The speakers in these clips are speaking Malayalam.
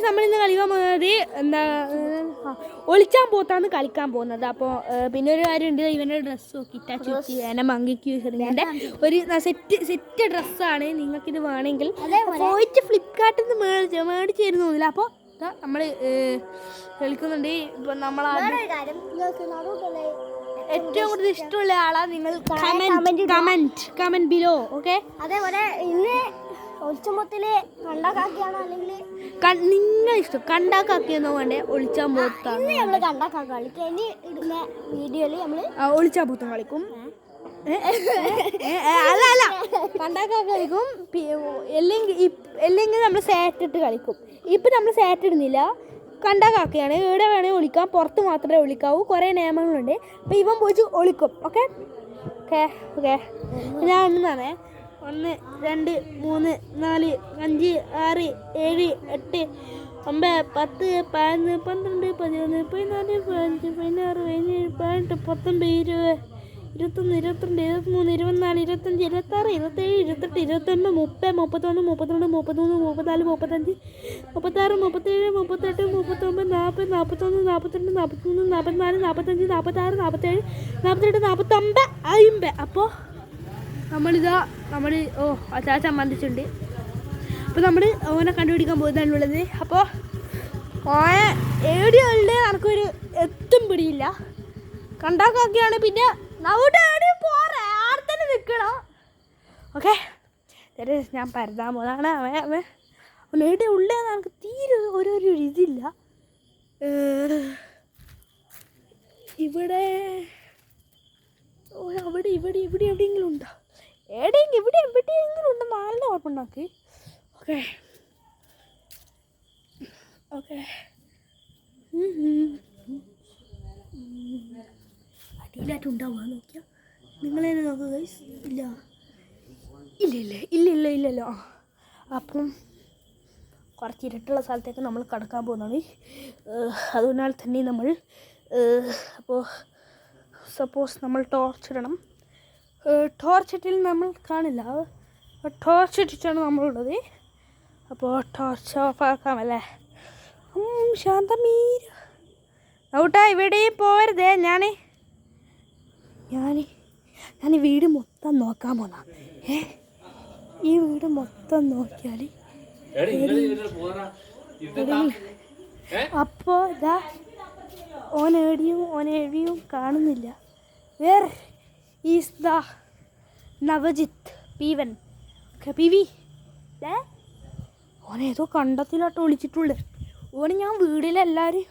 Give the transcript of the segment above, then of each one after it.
നമ്മളിന്ന് കളിക്കാൻ പോകുന്നത് എന്താ ഒളിച്ചാൻ പോത്താണ് കളിക്കാൻ പോകുന്നത്. അപ്പോൾ പിന്നെ ഒരു കാര്യമുണ്ട്, ഇവൻ്റെ ഡ്രസ്സ് നോക്കിയിട്ടാ ചുറ്റി എന്നെ മങ്കിക്ക് എൻ്റെ ഒരു സെറ്റ് ഡ്രസ്സാണ്. നിങ്ങൾക്കിത് വേണമെങ്കിൽ പോയിട്ട് ഫ്ലിപ്കാർട്ടിൽ നിന്ന് മേടിച്ച് തരുന്നില്ല. അപ്പോൾ നമ്മൾ കളിക്കുന്നുണ്ട്. ഇപ്പം നമ്മൾ ഏറ്റവും കൂടുതൽ ഇഷ്ടമുള്ള ആളാ നിങ്ങൾ കമന്റ് ബിലോ. ഓക്കെ, അതേപോലെ ഇന്ന് ഒളിച്ചുമ്പത്തില് കണ്ടാക്കാക്കിയാണോ അല്ലെങ്കിൽ നിങ്ങൾ ഇഷ്ടം കണ്ടാക്കാക്കിയെന്നോ വേണ്ടേ ഒളിച്ചാൻ പോത്താണ്. നമ്മള് കണ്ടാക്കാക്ക കളിക്കുക. ഇനി ഇടുന്ന വീഡിയോയില് നമ്മള് ഒളിച്ചാൻ പോത്തും കളിക്കും. അല്ല കണ്ടാക്കാക്ക കളിക്കും. അല്ലെങ്കിൽ നമ്മൾ സാറ്റ് ഇട്ട് കളിക്കും. ഇപ്പം നമ്മൾ സാറ്റ് ഇടുന്നില്ല, കണ്ടാക്കാക്കയാണ്. ഇവിടെ വേണമെങ്കിൽ ഒളിക്കാം, പുറത്ത് മാത്രമേ ഒളിക്കാവൂ. കുറേ നിയമങ്ങളുണ്ട്. അപ്പം ഇവൻ പോയിട്ട് ഒളിക്കും. ഓക്കെ ഓക്കെ ഓക്കെ ഞാൻ എണ്ണുന്നതാണേ. 1 2 3 4 5 6 7 8 9 10 11 12 13 14 15 16 17 18 19 20 21 22 23 24 25 26 27 28 29 30 31 32 33 34 35 36 37 38 39 40 41 42 43 44 45 46 47 48 49 50. അപ്പോൾ നമ്മളിതാ അച്ചാച്ച സംബന്ധിച്ചുണ്ട്. അപ്പോൾ നമ്മൾ ഓനെ കണ്ടുപിടിക്കാൻ പോകുന്നതാണുള്ളത്. അപ്പോൾ ഓനെ ഏടിയുണ്ട് നമുക്കൊരു എത്തും പിടിയില്ല. കണ്ടാക്കാക്കിയാണ്. പിന്നെ അവിടെ പോറേ ആടെ തന്നെ നിൽക്കണം. ഓക്കെ, ഞാൻ പരതാൻ പോകുന്നതാണ്. അവൻ ഏടെ ഉള്ളതെന്ന് നമുക്ക് തീരെ ഒരു ഇതില്ല. ഇവിടെ ഇവിടെ എവിടെയെങ്കിലും ഉണ്ടോ? എവിടെയെങ്കിലും ഉണ്ടോ? നല്ല കുഴപ്പമുണ്ടാക്കി. ഓക്കെ ഓക്കെ അടിയിലായിട്ടുണ്ടാവുക നോക്കിയാൽ നിങ്ങളെ നോക്കുക ഗൈസ്. ഇല്ലല്ലോ. അപ്പം കുറച്ച് ഇരുട്ടുള്ള സ്ഥലത്തേക്ക് നമ്മൾ കടക്കാൻ പോകുന്നതാണ്. അതിനാൽ തന്നെ നമ്മൾ അപ്പോൾ സപ്പോസ് നമ്മൾ ടോർച്ചിടണം. ടോർച്ചിട്ടിൽ നമ്മൾ കാണില്ല. ടോർച്ചിട്ടിട്ടാണ് നമ്മളുള്ളത്. അപ്പോൾ ടോർച്ച് ഓഫ് ആക്കാമല്ലേ? ശാന്തമീര ഔട്ടാ, ഇവിടെയും പോരുതേ. ഞാൻ വീട് മൊത്തം നോക്കാൻ പോന്ന. ഈ വീട് മൊത്തം നോക്കിയാൽ അപ്പോൾ ഇതാ ഓനേടിയും കാണുന്നില്ല. വേർ ഈസ് ദ നവജിത്ത് പീവൻ പിവി. ഓനേതോ കണ്ടത്തിലോട്ട് ഒളിച്ചിട്ടുള്ളത്. ഓന് ഞാൻ വീട്ടിലെല്ലാവരും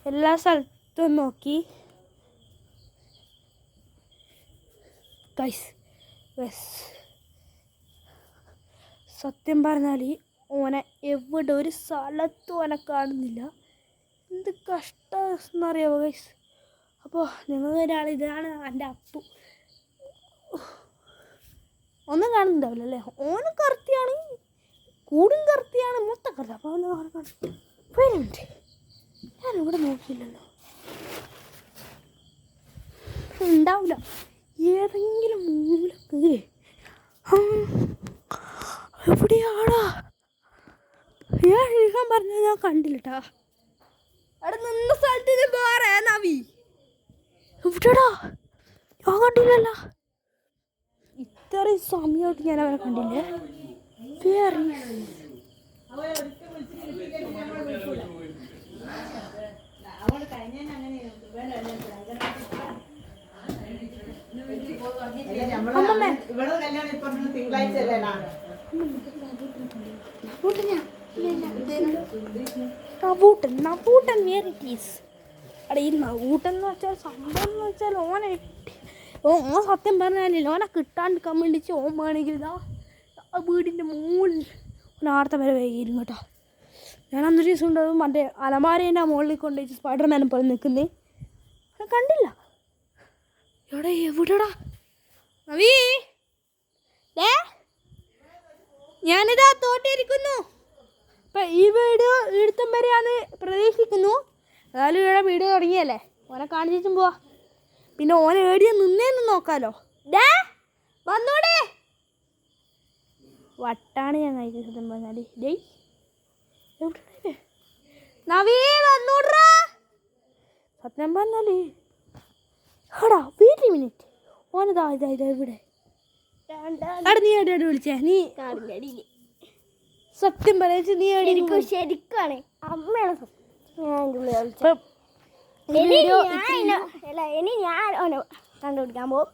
എല്ലാ സ്ഥലത്തും നോക്കി ഗൈസ്. സത്യം പറഞ്ഞാൽ ഓനെ എവിടെ ഒരു സ്ഥലത്തും ഓനെ കാണുന്നില്ല. എന്ത് കഷ്ടമെന്നറിയാമോ ഗൈസ്? അപ്പോൾ നിങ്ങളൊരാൾ ഇതാണ് എൻ്റെ അപ്പു. ഒന്നും കാണുന്നുണ്ടാവില്ല അല്ലേ? ഓനും കറുത്തിയാണ്, കൂടും കറുത്തിയാണ്, മൊത്തം കറുത്ത. അപ്പോൾ പേരുണ്ട്. ഞാനിവിടെ നോക്കിയില്ലല്ലോ. ഉണ്ടാവില്ല ഏതെങ്കിലും മൂലക്ക്. എവിടെയാടാ? ഞാൻ എഴുതാൻ പറഞ്ഞ ഞാൻ കണ്ടില്ലട്ടാ. അവിടെ നിന്ന സ്ഥലത്ത് വേറെ നവി എവിടെടാ? ഞാൻ കണ്ടില്ലല്ല. ഇത്രയും സമയമായിട്ട് ഞാൻ അവരെ കണ്ടില്ലേ. നവൂട്ടൻ വേർ ഇറ്റ് ഈസ്. അവിടെ ഈ നവൂട്ടൻ എന്ന് വെച്ചാൽ സംഭവം എന്ന് വെച്ചാൽ ഓൻ സത്യം പറഞ്ഞാലില്ല. ഓനെ കിട്ടാണ്ടിരിക്കാൻ വേണ്ടിച്ച് ഓൻ വേണമെങ്കിൽ ഇതാ വീടിൻ്റെ മുകളിൽ ഓനാർത്ത വരെ വൈകിയിരുന്നു കേട്ടോ. ഞാൻ അന്നൊരു ദിവസം ഉണ്ടാവും മറ്റേ അലമാരേൻ്റെ മുകളിൽ കൊണ്ടുപോയി സ്പൈഡർമാനെ പോലെ നിൽക്കുന്നേ. കണ്ടില്ല. എവിടെടാ നവീ? ഞാനിതാ തോട്ടിരിക്കുന്നു. അപ്പം ഈ വീഡിയോ എടുത്തും വരെയാണ് പ്രതീക്ഷിക്കുന്നു. ഏതായാലും ഇവിടെ വീഡിയോ തുടങ്ങിയല്ലേ, ഓനെ കാണിച്ചിട്ടും പോവാ. പിന്നെ ഓനെ ഏടിയ നിന്നേന്ന് നോക്കാലോ. വന്നോടെ വട്ടാണ് ഞാൻ കഴിച്ചത്. സത്യം പറഞ്ഞാൽ എവിടെ നവീ വന്നൂട്രാ. സത്യം പറഞ്ഞാല് എടാ വെയിറ്റ് മിനിറ്റ്, ഓനതാ ഇതാ ഇതാ ഇവിടെ. എടാ നീ എവിടെ വിളിച്ചേ? നീ സത്യം പറയാ നീ ശരിക്കാണ് അമ്മയാണ് ഇനി ഞാൻ ഓനെ കണ്ടുപിടിക്കാൻ പോകും.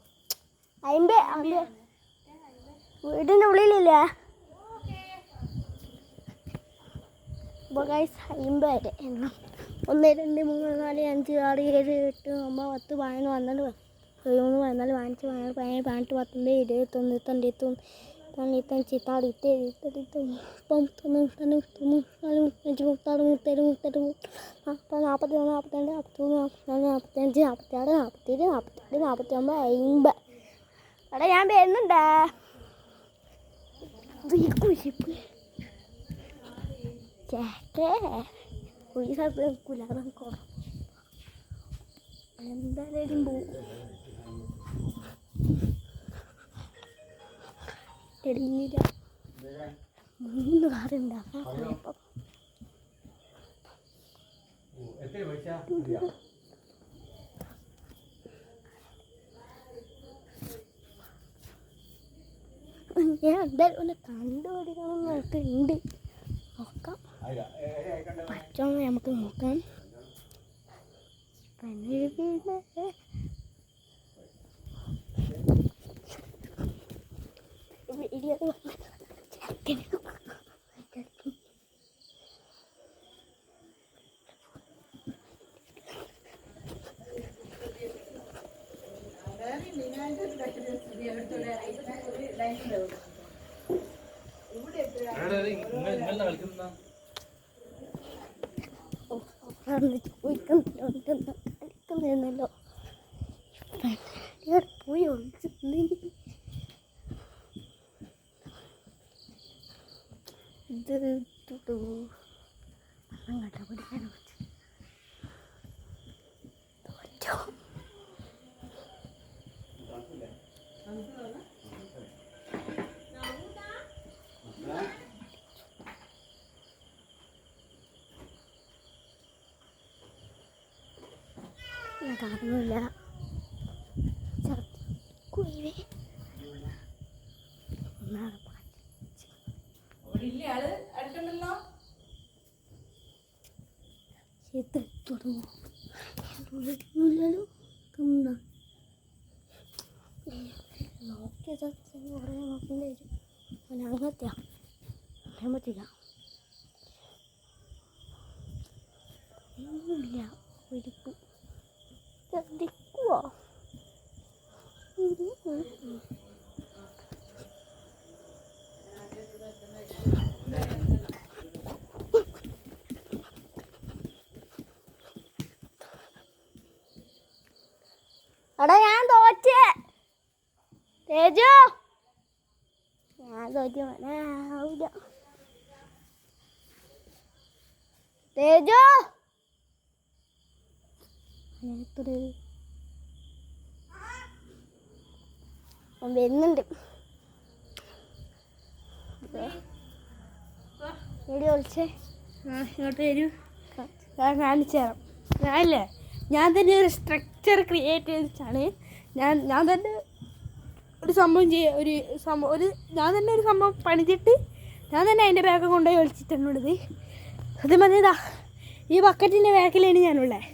വീടിൻ്റെ ഉള്ളിലില്ല. അപ്പോൾ ഗൈസ് 50 വരെ എണ്ണം 1 2 3 4 5 6 7 8 9 10 11 12 13 14 15 16 17 18 19 20 21 22 23 എടാ ഞാൻ വരുന്നുണ്ടാ. ഒരു സ്ഥലത്ത് നിൽക്കൂല, അത് എന്തായാലും പോവും. തെളിഞ്ഞില്ല 3 കാറുണ്ടാക്കാം. ഞാൻ എന്തായാലും ഒന്ന് കണ്ടുപിടിക്കണം നോക്കുന്നുണ്ട്. നോക്കാം പറ്റോ നമുക്ക് നോക്കാം. വീഡിയോ കളിക്കുന്നല്ലോ പോയി ഒളിച്ചു ഇത് അങ്ങോട്ട് പിടിക്കാൻ തോറ്റോ. കാണുന്നില്ല. അങ്ങനത്തെയാ പറയാൻ പറ്റില്ല. ഒന്നുമില്ല ഒരിക്കും ശ്രദ്ധിക്കുവോ? എടാ ഞാൻ തോറ്റേ തേജു, ഞാൻ തോറ്റു മോനാവില്ല. തേജു വരുന്നുണ്ട്. വീഡിയോ വിളിച്ചേ ഇങ്ങോട്ട് വരൂ, കാണിച്ചു തരാം. ഞാനല്ലേ ഞാൻ തന്നെ ഒരു സ്ട്രക്ചർ ക്രിയേറ്റ് ചെയ്തിട്ടാണ് ഞാൻ തന്നെ ഒരു സംഭവം ഞാൻ തന്നെ ഒരു സംഭവം പണിതിട്ട് ഞാൻ തന്നെ അതിൻ്റെ ബാഗ് കൊണ്ടുപോയി ഒളിച്ചിട്ടുള്ളത്. സത്യം പറഞ്ഞതാ ഈ ബക്കറ്റിൻ്റെ ബാക്കിലാണ് ഞാനുള്ളത്.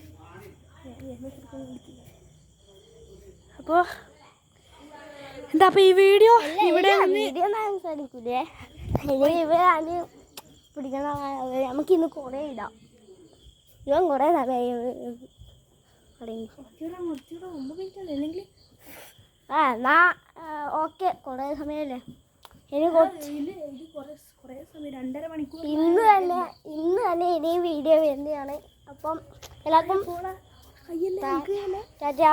അപ്പോൾ എന്താ അപ്പോൾ ഈ വീഡിയോ ഇവിടെ സംസാരിക്കൂലേ പിടിക്കണ നമുക്കിന്ന് കുറേ ഇടാം. ഇവൻ കുറേ അല്ലെങ്കിൽ എന്നാ ഓക്കെ കുറേ സമയമല്ലേ ഇനി കുറേ സമയം 2.5 മണിക്കൂർ ഇന്ന് തന്നെ ഇനിയും വീഡിയോ വരുന്നതാണ്. അപ്പം എല്ലാവർക്കും ടാറ്റാ.